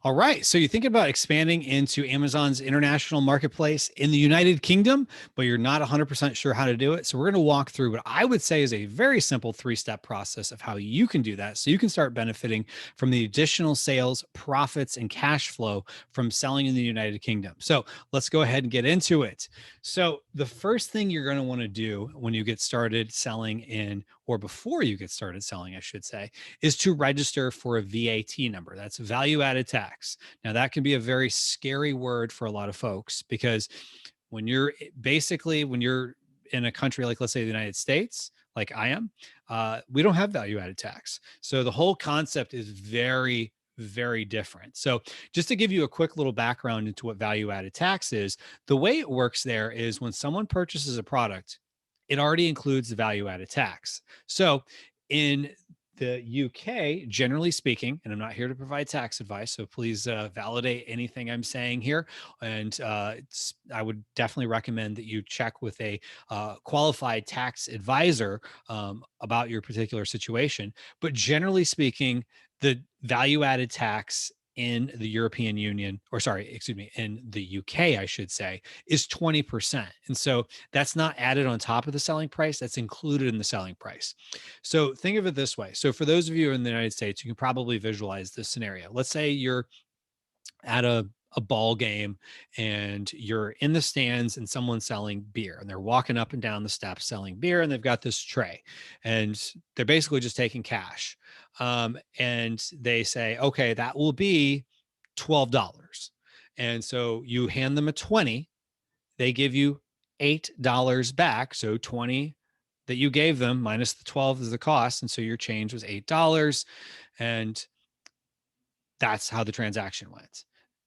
All right. So you're thinking about expanding into Amazon's international marketplace in the United Kingdom, but you're not 100% sure how to do it. So we're going to walk through what I would say is a very simple three-step process of how you can do that. So you can start benefiting from the additional sales, profits, and cash flow from selling in the United Kingdom. So let's go ahead and get into it. So the first thing you're going to want to do when you get started selling in, or before you get started selling, I should say, is to register for a VAT number. That's value added tax. Now, that can be a very scary word for a lot of folks because when you're when you're in a country like, let's say, the United States, like I am, we don't have value added tax. So the whole concept is very different. So just to give you a quick little background into what value added tax is, the way it works there is when someone purchases a product, it already includes the value added tax. So in the UK, generally speaking, and I'm not here to provide tax advice, so please validate anything I'm saying here. And I would definitely recommend that you check with a qualified tax advisor about your particular situation. But generally speaking, the value added tax in the European Union, or sorry, excuse me, in the UK, I should say, is 20%. And so that's not added on top of the selling price, that's included in the selling price. So think of it this way. So for those of you in the United States, you can probably visualize this scenario. Let's say you're at a ball game and you're in the stands and someone's selling beer and they're walking up and down the steps selling beer and they've got this tray and they're basically just taking cash. And they say, okay, that will be $12. And so you hand them a 20, they give you $8 back. So 20 that you gave them minus the 12 is the cost. And so your change was $8. And that's how the transaction went.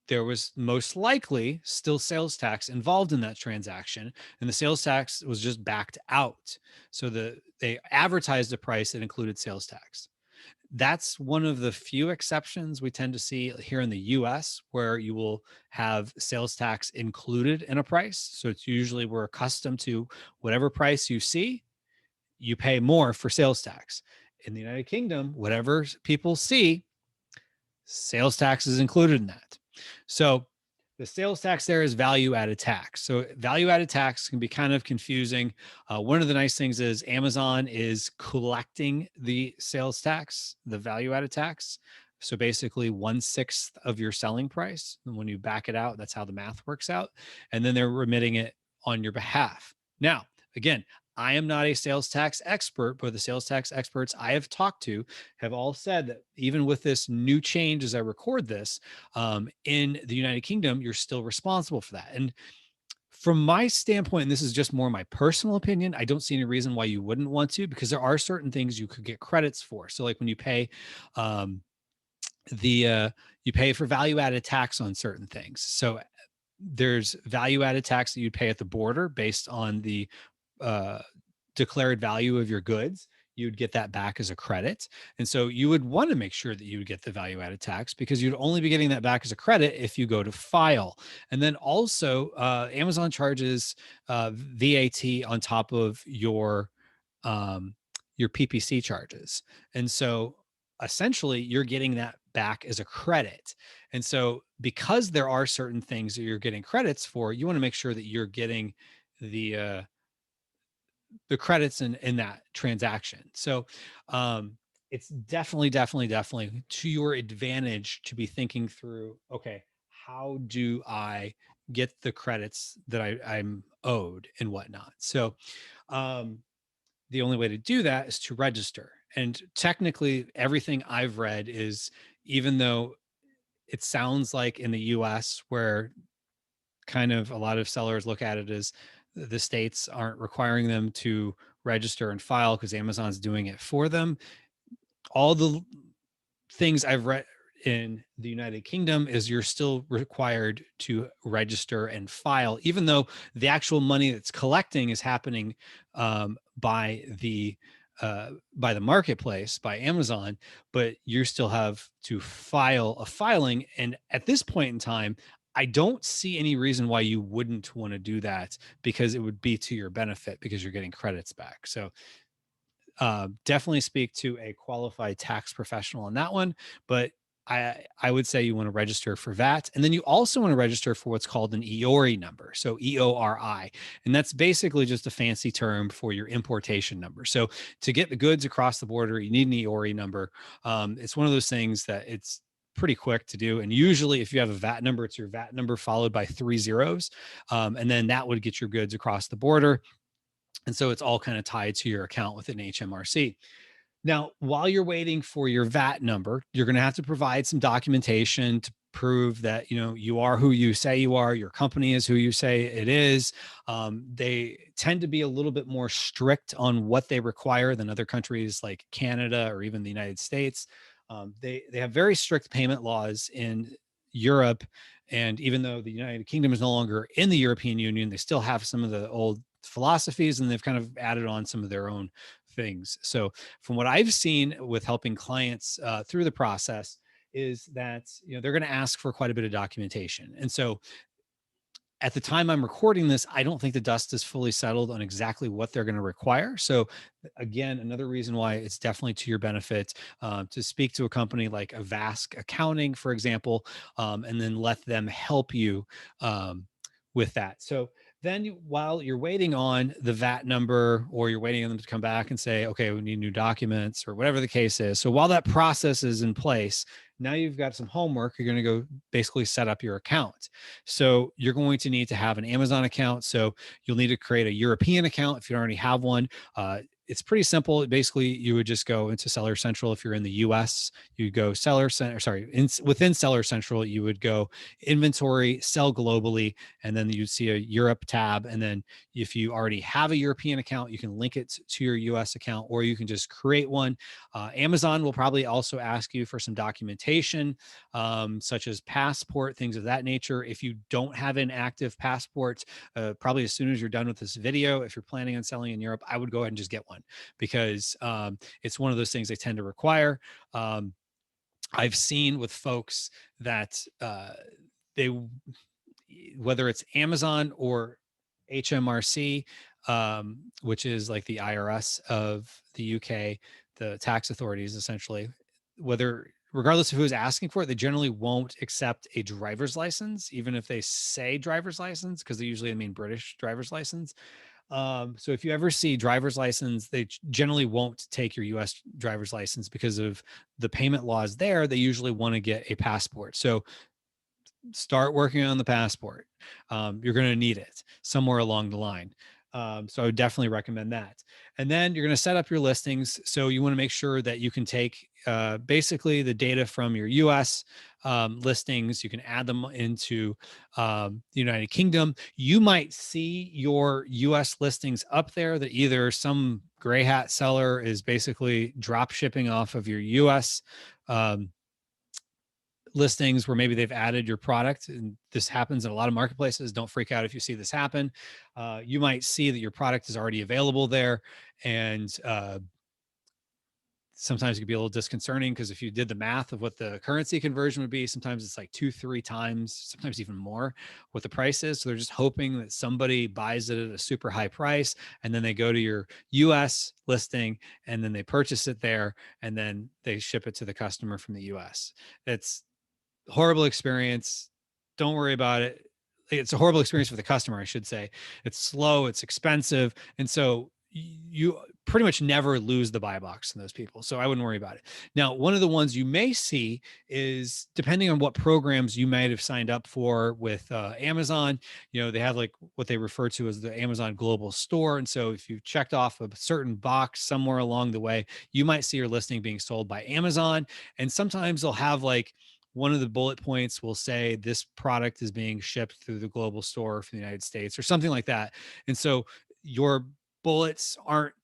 There was most likely still sales tax involved in that transaction, and the sales tax was just backed out. So they advertised a price that included sales tax. That's one of the few exceptions we tend to see here in the US where you will have sales tax included in a price. So it's usually we're accustomed to whatever price you see, you pay more for sales tax. In the United Kingdom, whatever people see, sales tax is included in that. So the sales tax there is value added tax. So value added tax can be kind of confusing. One of the nice things is Amazon is collecting the sales tax, the value added tax. So basically 1/6 of your selling price. And when you back it out, that's how the math works out. And then they're remitting it on your behalf. Now, again, I am not a sales tax expert, but the sales tax experts I have talked to have all said that even with this new change as I record this, in the United Kingdom, you're still responsible for that. And from my standpoint, and this is just more my personal opinion, I don't see any reason why you wouldn't want to, because there are certain things you could get credits for. So like when you pay um, you pay for value added tax on certain things. So there's value added tax that you'd pay at the border based on the uh, declared value of your goods. You'd get that back as a credit. And so you would want to make sure that you would get the value added tax because you'd only be getting that back as a credit if you go to file. And then also, Amazon charges VAT on top of your PPC charges. And so essentially, you're getting that back as a credit. And so, because there are certain things that you're getting credits for, you want to make sure that you're getting the uh, the credits in that transaction. So it's definitely to your advantage to be thinking through, okay, how do I get the credits that I'm owed and whatnot? So um, the only way to do that is to register. And technically, everything I've read is, even though it sounds like in the US where kind of a lot of sellers look at it as the states aren't requiring them to register and file because Amazon's doing it for them. All the things I've read in the United Kingdom is you're still required to register and file, even though the actual money that's collecting is happening by the marketplace, by Amazon, but you still have to file a filing. And at this point in time, I don't see any reason why you wouldn't want to do that because it would be to your benefit because you're getting credits back. So definitely speak to a qualified tax professional on that one. But I would say you want to register for VAT, and then you also want to register for what's called an EORI number. So EORI, and that's basically just a fancy term for your importation number. So to get the goods across the border, you need an EORI number. It's one of those things that it's pretty quick to do. And usually if you have a VAT number, it's your VAT number followed by 3 zeros. And then that would get your goods across the border. And so it's all kind of tied to your account within HMRC. Now, while you're waiting for your VAT number, you're going to have to provide some documentation to prove that you are who you say you are. Your company is who you say it is. They tend to be a little bit more strict on what they require than other countries like Canada or even the United States. They have very strict payment laws in Europe, and even though the United Kingdom is no longer in the European Union, they still have some of the old philosophies, and they've kind of added on some of their own things. So from what I've seen with helping clients through the process is that they're going to ask for quite a bit of documentation. And so at the time I'm recording this, I don't think the dust is fully settled on exactly what they're going to require. So again, another reason why it's definitely to your benefit to speak to a company like Avask Accounting, for example, and then let them help you with that. So then while you're waiting on the VAT number, or you're waiting on them to come back and say, okay, we need new documents or whatever the case is. So while that process is in place, now you've got some homework. You're going to go basically set up your account. So you're going to need to have an Amazon account. So you'll need to create a European account if you already have one. It's pretty simple. Basically, you would just go into Seller Central. If you're in the US, you go Seller Center, within Seller Central, you would go inventory, sell globally, and then you'd see a Europe tab. And then if you already have a European account, you can link it to your US account, or you can just create one. Amazon will probably also ask you for some documentation, such as passport, things of that nature. If you don't have an active passport, probably as soon as you're done with this video, if you're planning on selling in Europe, I would go ahead and just get one, because it's one of those things they tend to require. I've seen with folks that they, whether it's Amazon or HMRC, which is like the IRS of the UK, the tax authorities essentially, regardless of who's asking for it, they generally won't accept a driver's license, even if they say driver's license, because they usually mean British driver's license. So if you ever see driver's license, they generally won't take your US driver's license because of the payment laws there. They usually want to get a passport. So start working on the passport. You're going to need it somewhere along the line. So I would definitely recommend that. And then you're going to set up your listings. So you want to make sure that you can take basically the data from your US listings. You can add them into the United Kingdom. You might see your US listings up there that either some gray hat seller is basically drop shipping off of your US listings, where maybe they've added your product, and this happens in a lot of marketplaces. Don't freak out if you see this happen. You might see that your product is already available there, and sometimes it can be a little disconcerting, because if you did the math of what the currency conversion would be, sometimes it's like 2-3 times, sometimes even more, what the price is. So they're just hoping that somebody buys it at a super high price, and then they go to your US listing, and then they purchase it there, and then they ship it to the customer from the US. It's horrible experience. Don't worry about it. It's a horrible experience for the customer, I should say. It's slow, it's expensive. And so you pretty much never lose the buy box from those people. So I wouldn't worry about it. Now, one of the ones you may see is, depending on what programs you might have signed up for with Amazon, they have like what they refer to as the Amazon Global Store. And so if you checked off a certain box somewhere along the way, you might see your listing being sold by Amazon. And sometimes they'll have like, one of the bullet points will say this product is being shipped through the global store for the United States, or something like that. And so your bullets aren't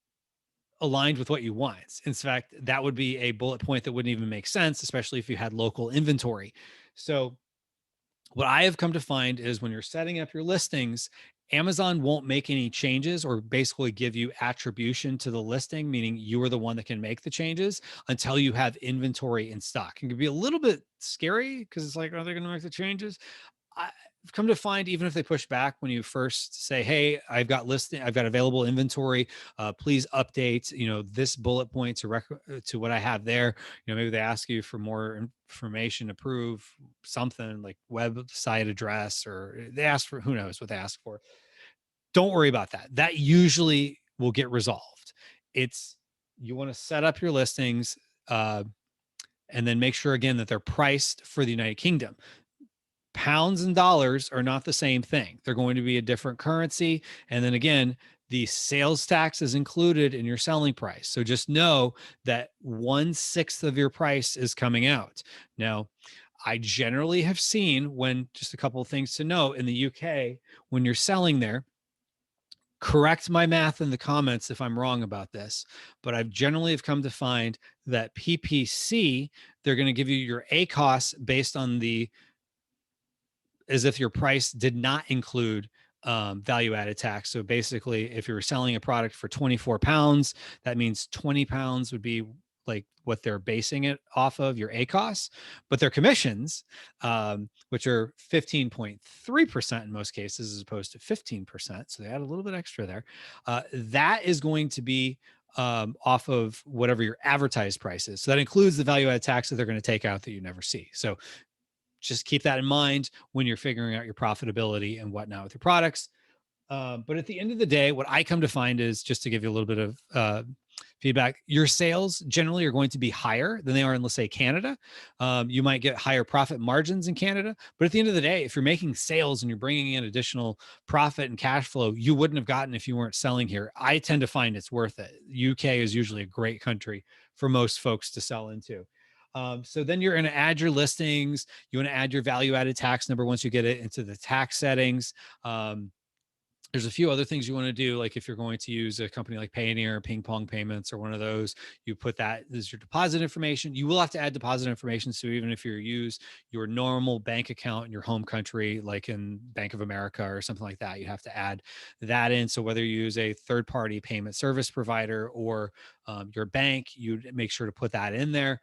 aligned with what you want. In fact, that would be a bullet point that wouldn't even make sense, especially if you had local inventory. So what I have come to find is, when you're setting up your listings, Amazon won't make any changes or basically give you attribution to the listing, meaning you are the one that can make the changes, until you have inventory in stock. It can be a little bit scary, because it's like, are they going to make the changes? come to find, even if they push back when you first say, hey, I've got available inventory, please update, this bullet point to what I have there. Maybe they ask you for more information to prove something like website address, or they ask for, who knows what they ask for. Don't worry about that. That usually will get resolved. It's, you want to set up your listings, uh, and then make sure again that they're priced for the United Kingdom. Pounds and dollars are not the same thing. They're going to be a different currency. And then again, the sales tax is included in your selling price. So just know that 1/6 of your price is coming out. Now, I generally have seen, when, just a couple of things to note, in the UK, when you're selling there, correct my math in the comments if I'm wrong about this, but I've generally have come to find that PPC, they're going to give you your ACOS based on the, as if your price did not include value added tax. So basically, if you were selling a product for 24 pounds, that means 20 pounds would be like what they're basing it off of, your ACOS. But their commissions, which are 15.3% in most cases, as opposed to 15%. So they add a little bit extra there. That is going to be off of whatever your advertised price is. So that includes the value added tax that they're going to take out that you never see. So just keep that in mind when you're figuring out your profitability and whatnot with your products. But at the end of the day, what I come to find is, just to give you a little bit of feedback, your sales generally are going to be higher than they are in, let's say, Canada. You might get higher profit margins in Canada, but at the end of the day, if you're making sales and you're bringing in additional profit and cash flow, you wouldn't have gotten if you weren't selling here. I tend to find it's worth it. UK is usually a great country for most folks to sell into. So then you're going to add your listings. You want to add your value added tax number once you get it into the tax settings. There's a few other things you want to do. Like if you're going to use a company like Payoneer, Ping Pong Payments, or one of those, you put that as your deposit information. You will have to add deposit information. So even if you use your normal bank account in your home country, like in Bank of America or something like that, you have to add that in. So whether you use a third-party payment service provider or your bank, you make sure to put that in there.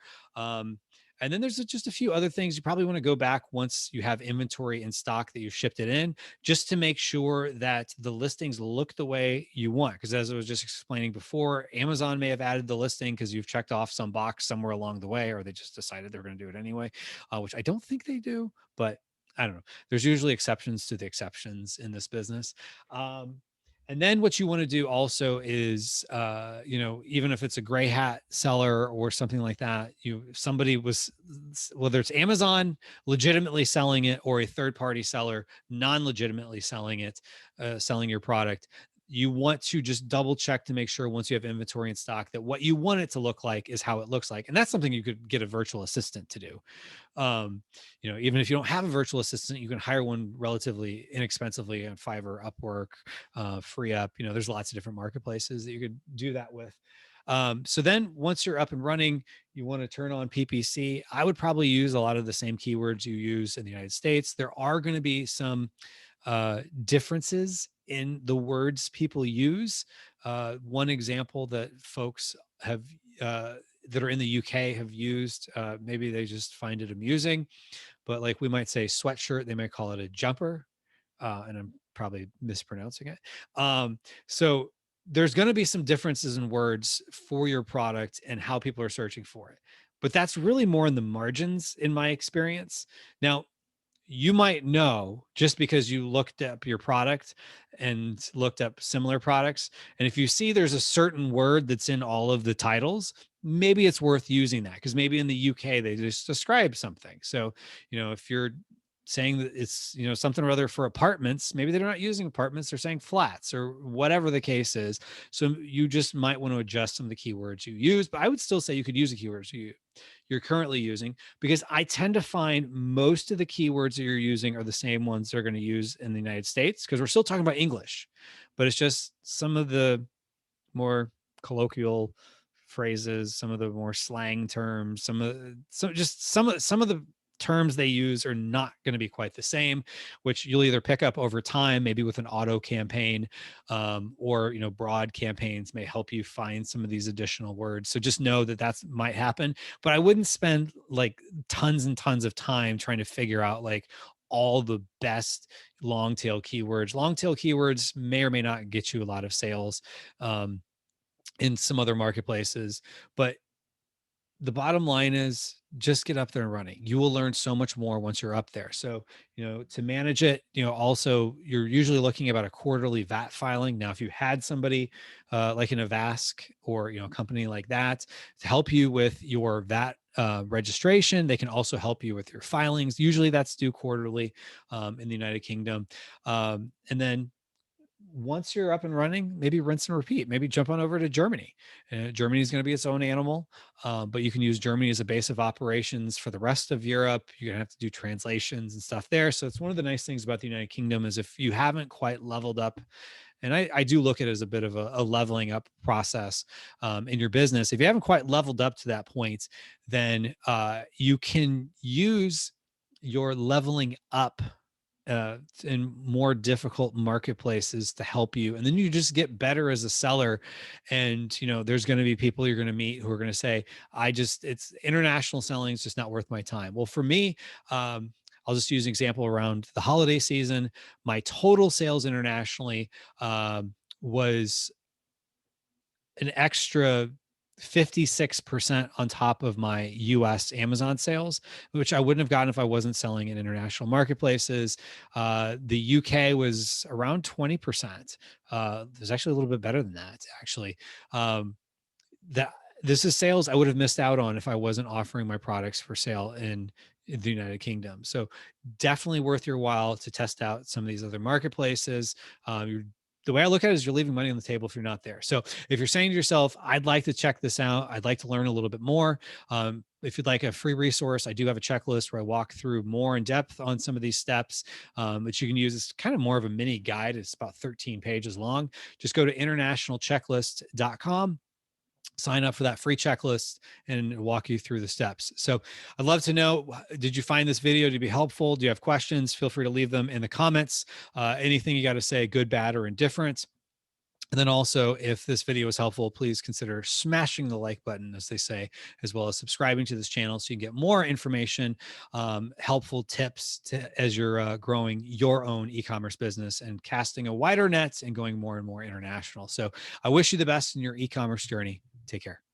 And then there's just a few other things you probably want to go back once you have inventory in stock that you shipped it in, just to make sure that the listings look the way you want. Because as I was just explaining before, Amazon may have added the listing because you've checked off some box somewhere along the way, or they just decided they're going to do it anyway, which I don't think they do, but I don't know. There's usually exceptions to the exceptions in this business. And then what you want to do also is, even if it's a gray hat seller or something like that, somebody was, whether it's Amazon legitimately selling it or a third party seller non-legitimately selling it, selling your product, you want to just double check to make sure once you have inventory in stock that what you want it to look like is how it looks like. And that's something you could get a virtual assistant to do. Even if you don't have a virtual assistant, you can hire one relatively inexpensively on Fiverr, Upwork, Free Up. There's lots of different marketplaces that you could do that with. So then once you're up and running, you want to turn on PPC. I would probably use a lot of the same keywords you use in the United States. There are going to be some differences in the words people use. One example that folks have that are in the UK have used, maybe they just find it amusing, but like we might say sweatshirt, they might call it a jumper, and I'm probably mispronouncing it. So there's going to be some differences in words for your product and how people are searching for it, but that's really more in the margins in my experience. Now, you might know just because you looked up your product and looked up similar products. And if you see there's a certain word that's in all of the titles, maybe it's worth using that, because maybe in the UK they just describe something. So, if you're saying that it's, something or other for apartments, maybe they're not using apartments, they're saying flats or whatever the case is. So you just might want to adjust some of the keywords you use, but I would still say you could use the keywords you're currently using, because I tend to find most of the keywords that you're using are the same ones they're going to use in the United States, because we're still talking about English, but it's just some of the more colloquial phrases, some of the more slang terms, some of the terms they use are not going to be quite the same, which you'll either pick up over time, maybe with an auto campaign, or broad campaigns may help you find some of these additional words. So just know that might happen, but I wouldn't spend like tons and tons of time trying to figure out like all the best long tail keywords. Long tail keywords may or may not get you a lot of sales um, in some other marketplaces, but the bottom line is just get up there and running. You will learn so much more once you're up there. So, to manage it, also you're usually looking about a quarterly VAT filing. Now, if you had somebody like an Avask or, a company like that to help you with your VAT registration, they can also help you with your filings. Usually that's due quarterly in the United Kingdom. And then once you're up and running, maybe rinse and repeat. Maybe jump on over to Germany. Germany is going to be its own animal, but you can use Germany as a base of operations for the rest of Europe. You're going to have to do translations and stuff there. So it's one of the nice things about the United Kingdom is if you haven't quite leveled up, and I do look at it as a bit of a leveling up process in your business. If you haven't quite leveled up to that point, then you can use your leveling up in more difficult marketplaces to help you. And then you just get better as a seller. And, there's going to be people you're going to meet who are going to say, it's international selling is just not worth my time. Well, for me, I'll just use an example around the holiday season. My total sales internationally was an extra 56% on top of my US Amazon sales, which I wouldn't have gotten if I wasn't selling in international marketplaces. The UK was around 20%. There's actually a little bit better than that, actually. That this is sales I would have missed out on if I wasn't offering my products for sale in the United Kingdom. So definitely worth your while to test out some of these other marketplaces. The way I look at it is you're leaving money on the table if you're not there. So if you're saying to yourself, I'd like to check this out, I'd like to learn a little bit more. If you'd like a free resource, I do have a checklist where I walk through more in depth on some of these steps, which you can use. It's kind of more of a mini guide. It's about 13 pages long. Just go to internationalchecklist.com, sign up for that free checklist, and walk you through the steps. So I'd love to know, did you find this video to be helpful? Do you have questions? Feel free to leave them in the comments. Anything you got to say, good, bad, or indifferent. And then also, if this video was helpful, please consider smashing the like button, as they say, as well as subscribing to this channel so you can get more information, helpful tips as you're growing your own e-commerce business and casting a wider net and going more and more international. So I wish you the best in your e-commerce journey. Take care.